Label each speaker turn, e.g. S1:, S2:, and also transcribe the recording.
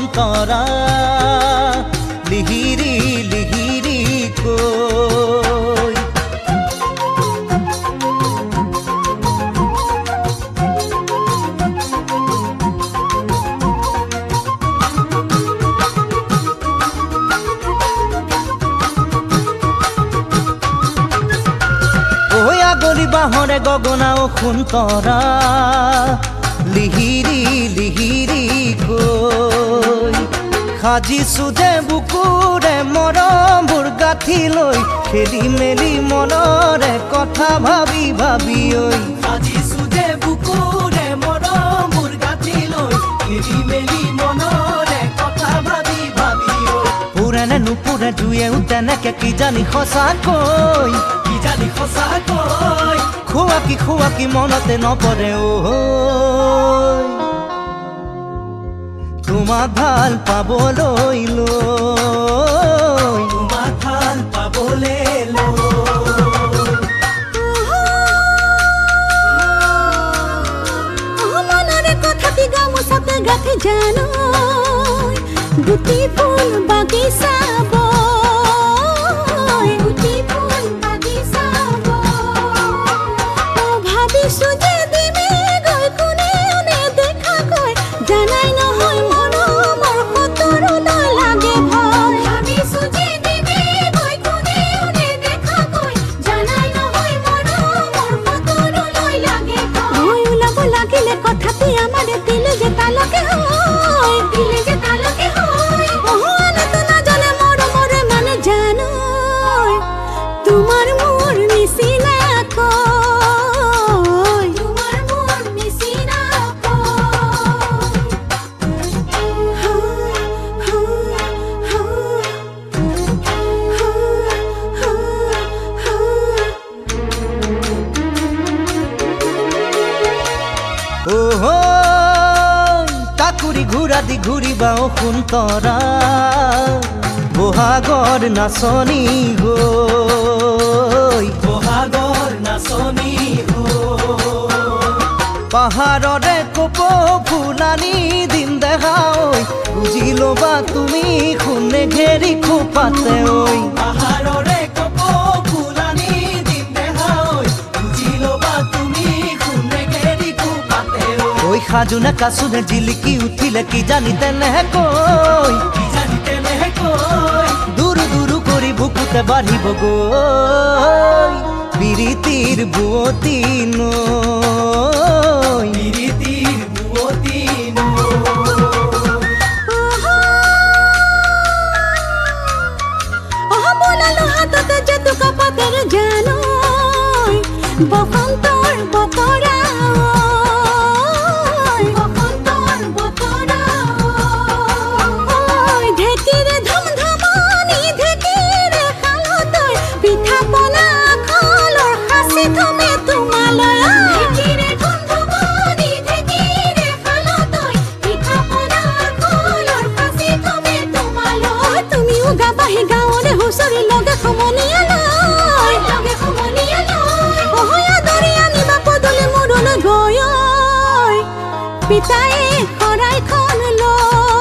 S1: অন্তৰা লিহিৰি লিহিৰি কৈ আগলি বাঁহৰে গগনাও সোণতৰা লিহিৰি লিহিৰি কৈ সাজিছো যে বুকুৰে মৰমবোৰ গাঁঠি লৈ খেলি মেলি মনৰে কথা ভাবি ভাবি ঐ সাজিছো যে বুকুৰে মৰমবোৰ গাঁঠি লৈ খেলি মেলি মনৰে কথা ভাবি ভাবি ঐ পুৰে নে নুপুৰে জুয়েও তেনেকে কি জানি সঁচাকৈ খোৱাকি মনতে নপৰে তোমাক ভাল পাবলৈ
S2: মনৰে কথাটি গামোচাতে গাঁঠি জানো গুটি ফুল বাগিচা কাকুৰি ঘূৰা দি ঘূৰিবাও সোণতৰা বহাগৰ নাচনি গৈ পাহাৰৰে কপ ফুলানি দিন দেখা ঐ বুজি ল'বা তুমি শুনে ঘেৰি খোপাতে ঐ পাহাৰৰে কপ ফুলানি দিন দেখা ঐ বুজি ল'বা তুমি শুনে ঘেৰি খোপাতে ঐ সাজু নে কাচু নে জিলিকি উঠিলে কি জানি তেনেকৈ দূৰ দূৰ কৰি বুকুতে বাঢ়িব গৈ বিৰিতিৰ বুৱতী নৈ হাততে জেতুকা পাতেৰে জানো বসন্তৰ বতৰা পিতায়ে শৰাইখন লৈ